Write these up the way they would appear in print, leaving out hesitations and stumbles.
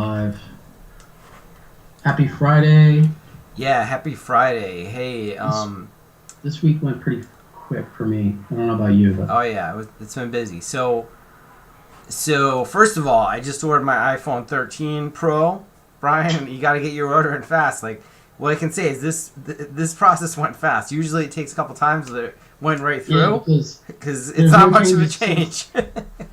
Live. Happy Friday. Yeah, happy Friday. Hey, This this week went pretty quick for me. I don't know about you, but oh yeah, it's been busy. So first of all, I just ordered my iPhone 13 Pro. Brian, you got to get your order in fast. Like, what I can say is this process went fast. Usually it takes a couple times, but it went right yeah, through because because it's there's not no much of a changes. change.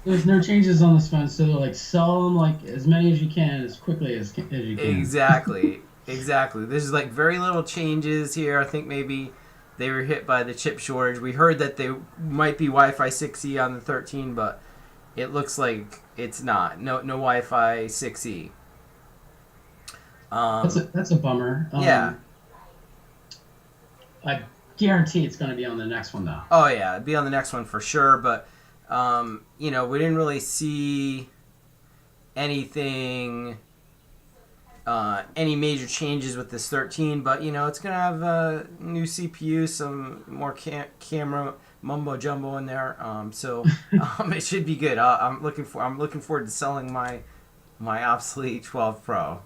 There's no changes on this phone, so they're like sell them like as many as you can, as quickly as you can. Exactly. There's like very little changes here. I think maybe they were hit by the chip shortage. We heard that they might be Wi-Fi 6E on the 13, but it looks like it's not. No Wi-Fi 6E. That's a bummer. Yeah. I guarantee it's going to be on the next one though. Oh yeah, it'd be on the next one for sure. But we didn't really see anything, any major changes with this 13. But it's gonna have a new CPU, some more camera mumbo jumbo in there. It should be good. I'm looking forward to selling my obsolete 12 Pro.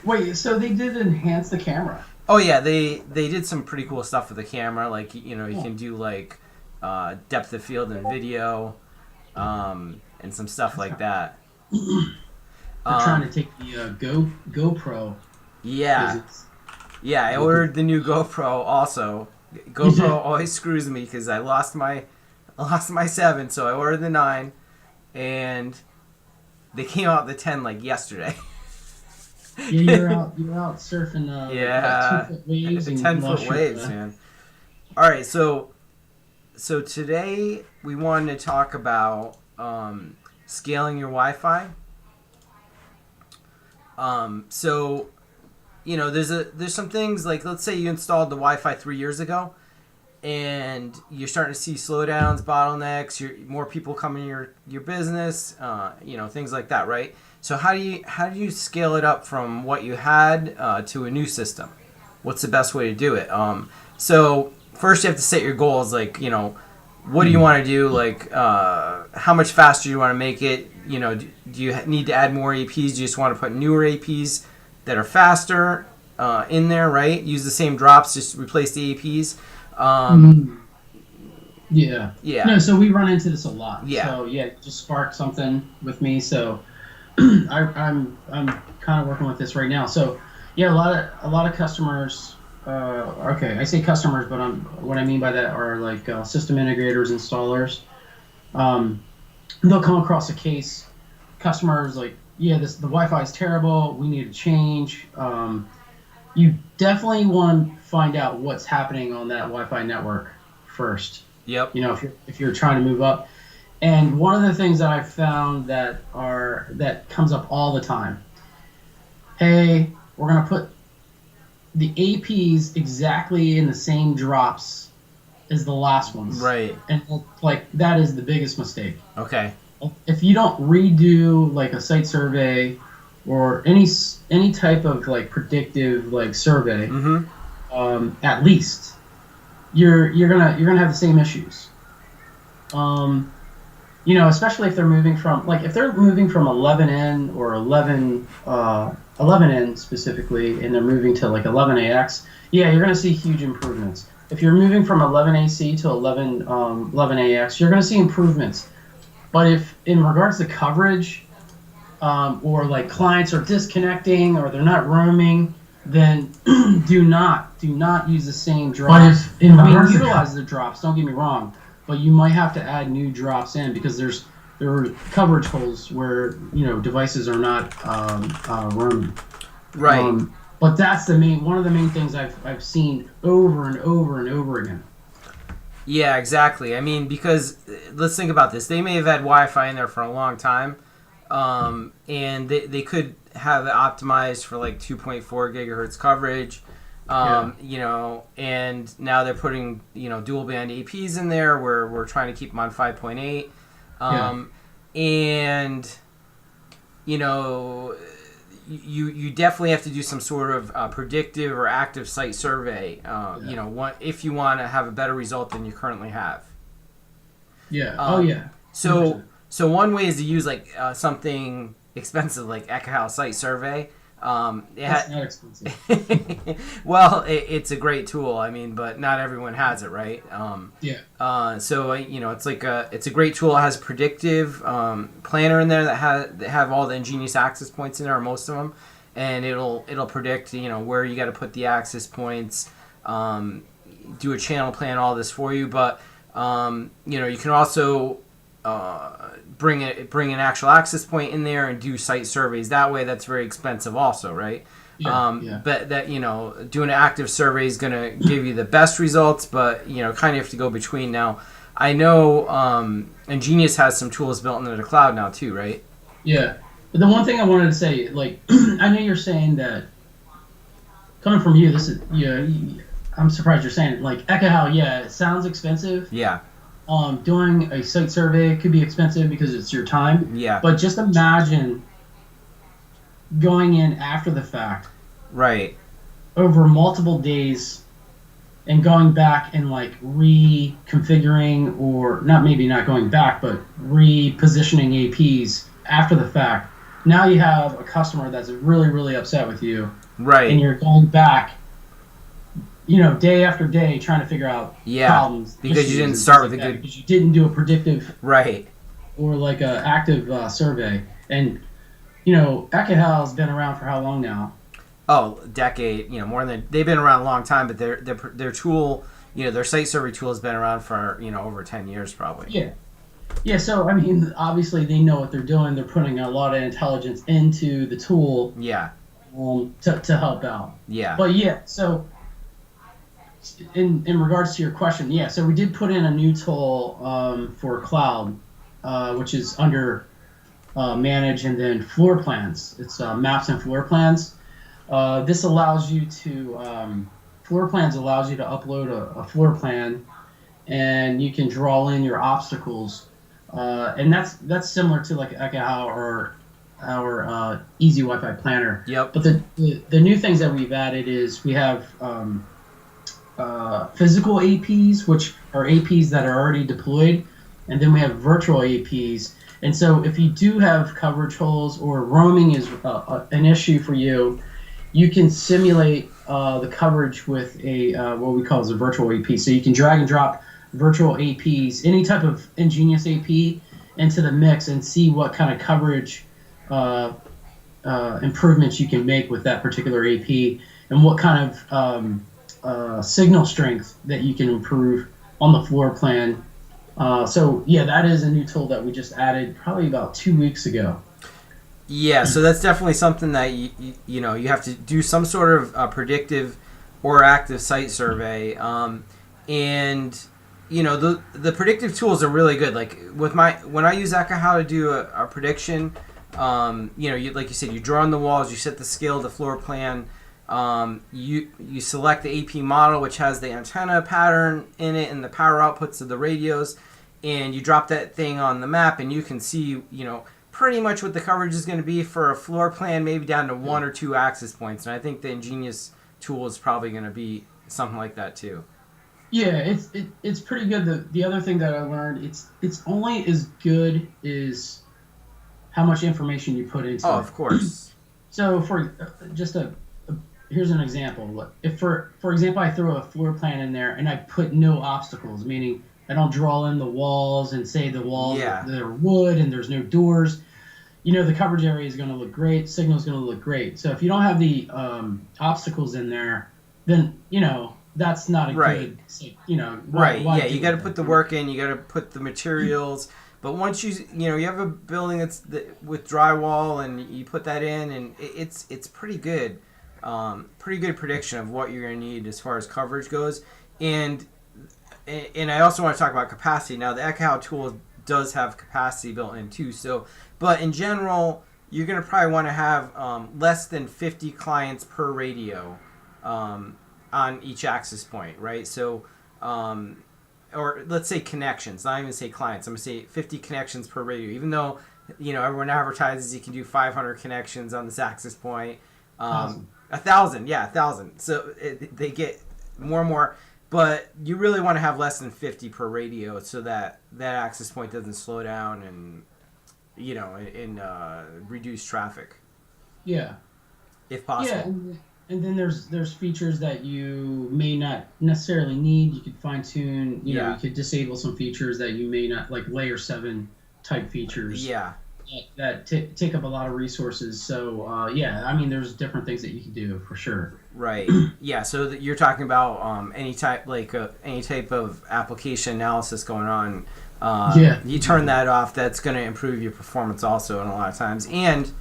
Wait, so they did enhance the camera? Oh yeah, they did some pretty cool stuff with the camera. Like you Oh, can do like depth of field and video, and some stuff that's like not, that. they're trying Um, to take the GoPro yeah, business. yeah. I Make it. ordered the new GoPro also. GoPro always screws me because I lost my 7, so I ordered the 9, and they came out the 10 like yesterday. Yeah, you're out surfing what, two Yeah, foot waves and you 10-foot lost your waves, man. All right, so today we wanted to talk about scaling your Wi-Fi. So there's some things like, let's say you installed the Wi-Fi 3 years ago, and you're starting to see slowdowns, bottlenecks, more people come in your business, things like that, right? So how do you scale it up from what you had to a new system? What's the best way to do it? So first you have to set your goals, like what do you want to do? Like how much faster do you want to make it? Do you need to add more APs? Do you just want to put newer APs that are faster in there, right? Use the same drops, just replace the APs. Mm, yeah. Yeah, No, so we run into this a lot. yeah. So yeah, it just sparked something with me. So I'm kind of working with this right now. So yeah, a lot of customers. Okay, I say customers, but what I mean by that are like system integrators, installers. Um, they'll come across a case. Customers like, yeah, the Wi-Fi is terrible. We need to change. You definitely want to find out what's happening on that Wi-Fi network first. Yep. If you're trying to move up. And one of the things that I've found that comes up all the time. Hey, we're gonna put the APs exactly in the same drops as the last ones, Right. and like that is the biggest mistake. Okay. If you don't redo like a site survey or any type of like predictive like survey, Mm-hmm. at least you're gonna have the same issues. Um, especially if they're moving from 11N or 11N specifically, and they're moving to like 11AX. Yeah, you're gonna see huge improvements. If you're moving from 11AC to 11AX, you're gonna see improvements. But if in regards to coverage, or like clients are disconnecting or they're not roaming, then do not use the same drops. Utilize the drops. Don't get me wrong, but you might have to add new drops in because there are coverage holes where devices are not roaming. Right. But that's one of the main things I've seen over and over and over again. Yeah, exactly. I mean, because let's think about this. They may have had Wi-Fi in there for a long time, and they could have it optimized for like 2.4 gigahertz coverage. Yeah, And now they're putting dual band APs in there where we're trying to keep them on 5.8, yeah, and you know you definitely have to do some sort of predictive or active site survey. yeah, If you want to have a better result than you currently have. yeah. Oh Um, yeah, so 100%. so one way is to use like something expensive like Ekahau Site Survey. That's not expensive. Well, it's a great tool. I mean, but not everyone has it, right? Yeah. So it's it's a great tool. It has a predictive planner in there that have all the ingenious access points in there, or most of them, and it'll predict where you got to put the access points, do a channel plan, all this for you. But you can also bring an actual access point in there and do site surveys. That way, that's very expensive, also, right? Yeah. But that doing an active survey is going to give you the best results, but kind of have to go between. Now, I know Ingenious has some tools built into the cloud now too, right? Yeah. But the one thing I wanted to say, like, I know you're saying that coming from you, this is I'm surprised you're saying it. Like Ekahau, yeah, it sounds expensive. Yeah. Doing a site survey could be expensive because it's your time. Yeah. But just imagine going in after the fact, right, over multiple days, and going back and like reconfiguring, or not going back, but repositioning APs after the fact. Now you have a customer that's really, really upset with you. Right. And you're going back, day after day trying to figure out problems. Because you didn't start with a good... Because you didn't do a predictive... Right. Or like a active survey. And, Ekahau's been around for how long now? Oh, a decade. More than... They've been around a long time, but their tool, their site survey tool has been around for, over 10 years probably. Yeah. Yeah, so, I mean, obviously they know what they're doing. They're putting a lot of intelligence into the tool. Yeah. To help out. Yeah. But, yeah, so... In regards to your question, yeah, so we did put in a new tool for cloud, which is under manage and then floor plans. It's maps and floor plans. This allows you to floor plans allows you to upload a floor plan, and you can draw in your obstacles, and that's similar to like Ekahau or our Easy Wi-Fi Planner. Yep. But the new things that we've added is we have physical APs, which are APs that are already deployed, and then we have virtual APs. And so if you do have coverage holes or roaming is an issue for you, you can simulate the coverage with a what we call as a virtual AP. So you can drag and drop virtual APs, any type of ingenious AP, into the mix and see what kind of coverage improvements you can make with that particular AP, and what kind of signal strength that you can improve on the floor plan. So yeah, that is a new tool that we just added probably about 2 weeks ago. Yeah, so that's definitely something that you have to do some sort of predictive or active site survey, and the predictive tools are really good. Like when I use Ekahau to do a prediction, like you said, you draw on the walls, you set the scale, the floor plan. You select the AP model, which has the antenna pattern in it and the power outputs of the radios, and you drop that thing on the map, and you can see pretty much what the coverage is going to be for a floor plan, maybe down to 1 or 2 access points. And I think the Ingenious tool is probably going to be something like that too. Yeah, it's pretty good. The other thing that I learned, it's only as good as how much information you put into it. Oh, of course. So for here's an example. If for example I throw a floor plan in there and I put no obstacles, meaning I don't draw in the walls and say the walls they're wood and there's no doors, the coverage area is going to look great, signal's going to look great. So if you don't have the obstacles in there, then that's not a good right. Yeah, you got to put the work in, you got to put the materials. But once you have a building that's with drywall and you put that in, and it's pretty good. Pretty good prediction of what you're going to need as far as coverage goes. And I also want to talk about capacity. Now, the Ekahau tool does have capacity built in too. But in general, you're going to probably want to have less than 50 clients per radio on each access point, right? So, or let's say connections. Not even say clients. I'm going to say 50 connections per radio. Even though everyone advertises you can do 500 connections on this access point. 1,000, yeah, 1,000. So they get more and more, but you really want to have less than 50 per radio so that access point doesn't slow down in reduce traffic Yeah. if Yeah, possible. and then there's features that you may not necessarily need. You could fine tune. You Yeah, could disable some features that you may not like layer 7 type features yeah. that take up a lot of resources. So yeah, I mean, there's different things that you can do for sure. Right. Yeah. So you're talking about any type of application analysis going on. Yeah. You turn that off. That's going to improve your performance also, in a lot of times. And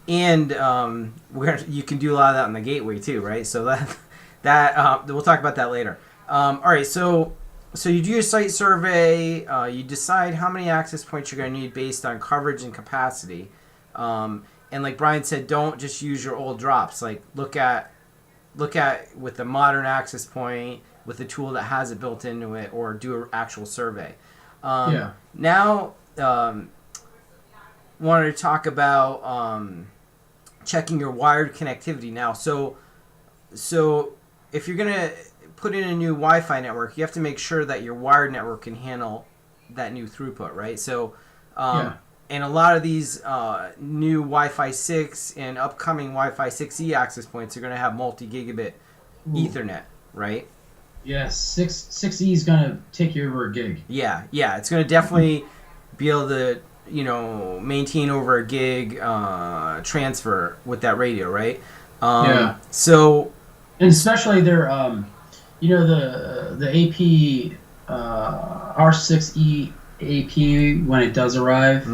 you can do a lot of that on the gateway too, right? So that we'll talk about that later. All right. So you do your site survey. You decide how many access points you're going to need based on coverage and capacity. And like Bryan said, don't just use your old drops. Like look at with a modern access point with a tool that has it built into it, or do an actual survey. Yeah. Now, wanted to talk about checking your wired connectivity. Now, so if you're gonna put in a new Wi-Fi network, you have to make sure that your wired network can handle that new throughput, right? So, Yeah. and a lot of these new Wi-Fi 6 and upcoming Wi-Fi 6E access points are going to have multi-gigabit Ooh. Ethernet, right? Yeah. 6E is gonna take you over a gig. Yeah, it's going to definitely be able to, maintain over a gig transfer with that radio, right? Yeah. So, And especially their the AP R6E AP when it does arrive,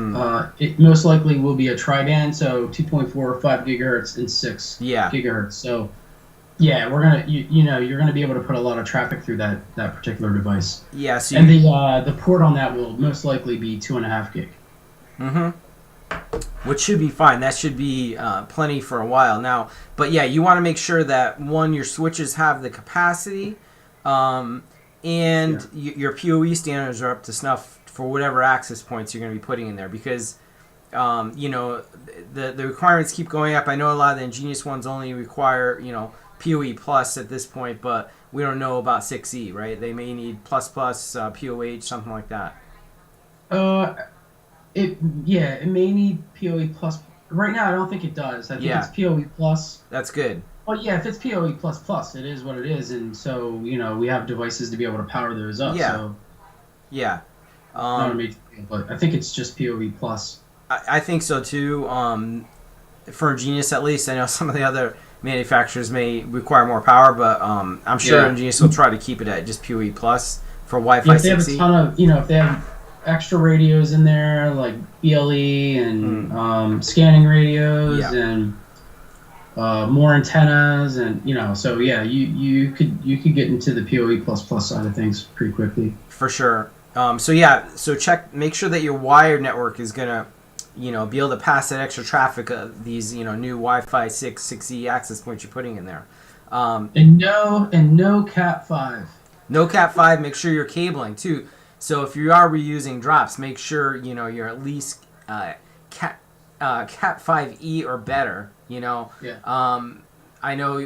it most likely will be a tri-band, so 2.4, 5 gigahertz, and 6 gigahertz. So yeah, we're gonna you're gonna be able to put a lot of traffic through that particular device. Yeah, so and the port on that will most likely be 2.5 gig. Which should be fine. That should be plenty for a while now. But yeah, you want to make sure that your switches have the capacity, and your PoE standards are up to snuff for whatever access points you're going to be putting in there, because the requirements keep going up. I know a lot of the ingenious ones only require PoE plus at this point, but we don't know about 6E, right? They may need plus PoH, something like that. It may need PoE plus. Right now, I don't think it does. I think it's PoE plus. That's good. Well, yeah, if it's PoE plus plus, it is what it is, and so we have devices to be able to power those up. Yeah. So. Yeah. Not a major deal, but I think it's just PoE plus. I think so too. For Genius, at least, I know some of the other manufacturers may require more power, but I'm sure Genius will try to keep it at just PoE plus for Wi-Fi 6E. If they have a ton of, if they have extra radios in there like BLE and scanning radios and more antennas, and so yeah, you could get into the PoE plus plus side of things pretty quickly. For sure. So make sure that your wired network is gonna, be able to pass that extra traffic of these, new Wi-Fi 6E access points you're putting in there. And no Cat 5. No Cat 5. Make sure you're cabling too. So if you are reusing drops, make sure you're at least Cat 5e or better. I know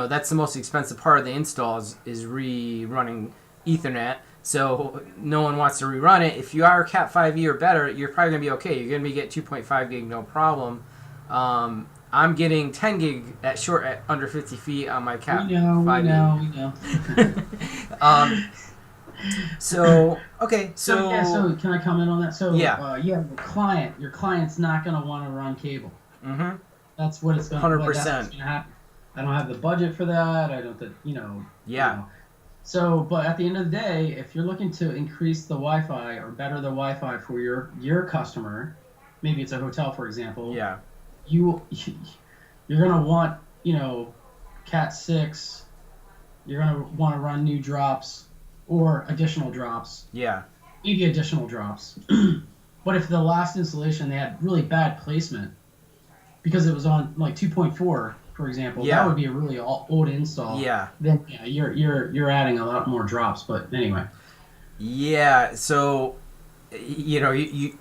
that's the most expensive part of the install is rerunning Ethernet. So no one wants to rerun it. If you are Cat 5e or better, you're probably gonna be okay. You're gonna get 2.5 gig, no problem. I'm getting 10 gig at under 50 feet on my Cat 5e. We know. So okay, so can I comment on that? So your client's not gonna want to run cable. Mm-hmm. That's what it's gonna. 100%. That's what's gonna happen. I don't have the budget for that. I don't. Yeah. So, but at the end of the day, if you're looking to increase the Wi-Fi or better the Wi-Fi for your customer, maybe it's a hotel, for example. Yeah. You're gonna want Cat 6. You're gonna want to run new drops or additional drops. Yeah. Maybe additional drops. But if the last installation they had really bad placement because it was on like 2.4, for example, that would be a really old install. Yeah. Then you're adding a lot more drops. But anyway. Yeah. So, we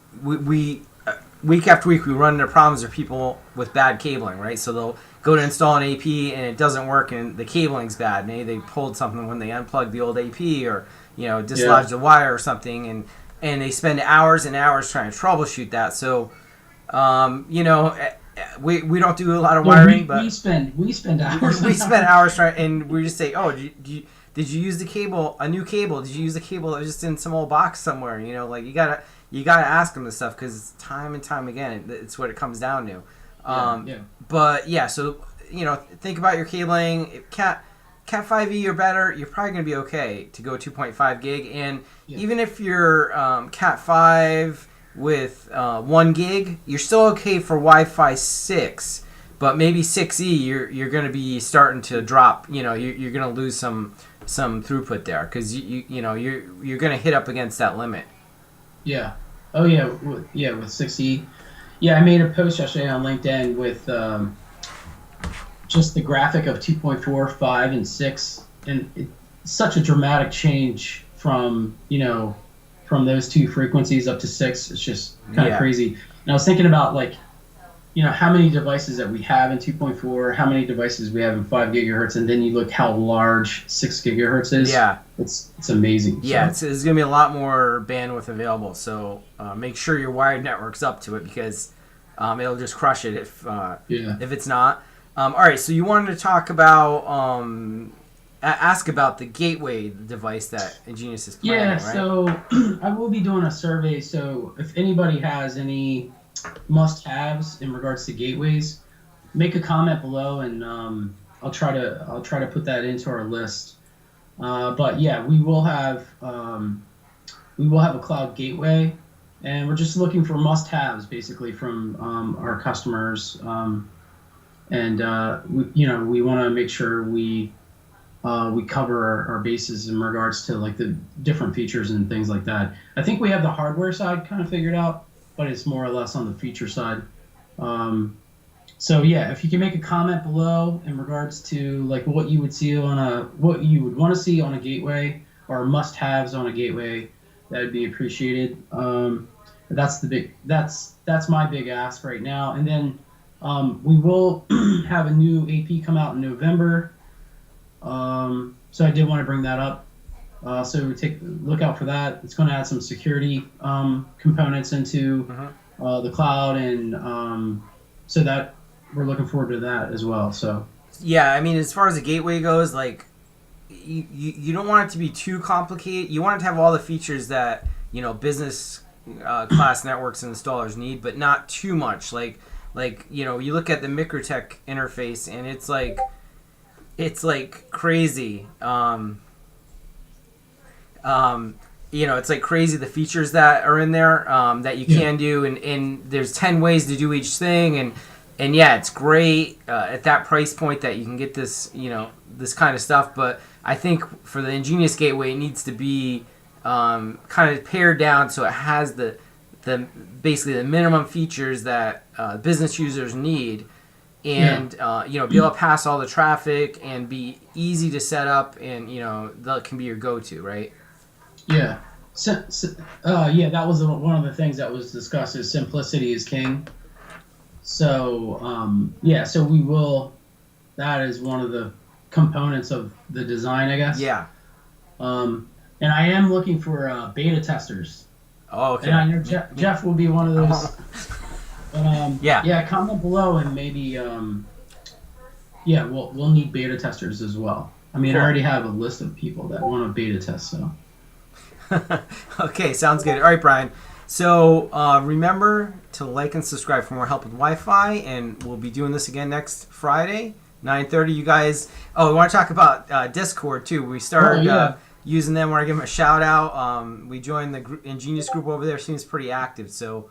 week after week we run into problems with people with bad cabling, right? So they'll go to install an AP and it doesn't work and the cabling's bad. Maybe they pulled something when they unplugged the old AP or dislodged the wire or something, and and they spend hours and hours trying to troubleshoot that. So, we don't do a lot of wiring, but we spend hours. We spend hours trying, and we just say, oh, did you use a new cable? Did you use a cable that was just in some old box somewhere? Like you gotta ask them this stuff, because time and time again, it's what it comes down to. But yeah, so think about your cabling. If Cat 5e or better, you're probably gonna be okay to go 2.5 gig, and even if you're Cat 5 with 1 gig, you're still okay for Wi-Fi 6. But maybe 6E, you're going to be starting to drop. You're going to lose some throughput there, because you're going to hit up against that limit. Yeah. Oh yeah. With 6E. Yeah, I made a post yesterday on LinkedIn with just the graphic of 2.4, 5, and 6, and it's such a dramatic change from those two frequencies up to 6. It's just kind of crazy. And I was thinking about how many devices that we have in 2.4, how many devices we have in 5 gigahertz, and then you look how large 6 gigahertz is. Yeah. It's amazing. Yeah, so. There's going to be a lot more bandwidth available, so make sure your wired network's up to it, because it'll just crush it if it's not. All right, so you wanted to talk about, ask about the gateway device that Ingenious is planning, right? So I will be doing a survey, so if anybody has any must-haves in regards to gateways, make a comment below, and I'll try to put that into our list. But yeah, we will have a cloud gateway, and we're just looking for must-haves basically from our customers, and we want to make sure we cover our bases in regards to the different features and things like that. I think we have the hardware side kind of figured out, but it's more or less on the feature side. So yeah, if you can make a comment below in regards to what you would want to see on a gateway, or must-haves on a gateway, that would be appreciated. That's my big ask right now. And then we will have a new AP come out in November. So I did want to bring that up. So look out for that. It's going to add some security components into the cloud, and so that we're looking forward to that as well. So yeah, I mean, as far as the gateway goes, you don't want it to be too complicated. You want it to have all the features that business class networks and installers need, but not too much. You look at the Microtech interface, and it's crazy. It's crazy the features that are in there that you can do, and there's 10 ways to do each thing, and yeah, it's great at that price point that you can get this this kind of stuff. But I think for the Ingenious Gateway, it needs to be kind of pared down so it has the basically the minimum features that business users need. And be able to pass all the traffic and be easy to set up, and that can be your go-to, right? Yeah. That was one of the things that was discussed, is simplicity is king. So so we will. That is one of the components of the design, I guess. Yeah. And I am looking for beta testers. Oh, okay. And I know Jeff will be one of those. But, comment below, and maybe we'll need beta testers as well. I mean, cool. I already have a list of people that want to beta test, so. Okay, sounds good. All right, Brian. So remember to like and subscribe for more help with Wi-Fi, and we'll be doing this again next Friday, 9:30. You guys. Oh, we want to talk about Discord too. We started using them. We want to give them a shout out. We joined the Ingenious group over there. Seems pretty active. So.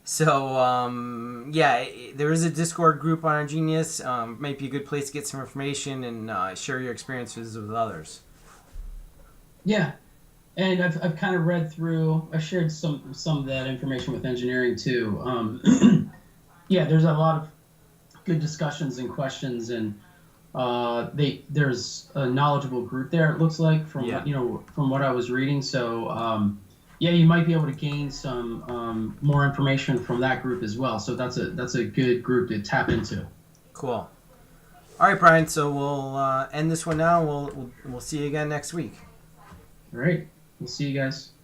There is a Discord group on Ingenious. Might be a good place to get some information and share your experiences with others. Yeah, and I've kind of read through. I shared some of that information with engineering too. There's a lot of good discussions and questions, and there's a knowledgeable group there. It looks like from what I was reading. So. You might be able to gain some more information from that group as well. So that's a good group to tap into. Cool. All right, Brian. So we'll end this one now. We'll see you again next week. All right. We'll see you guys.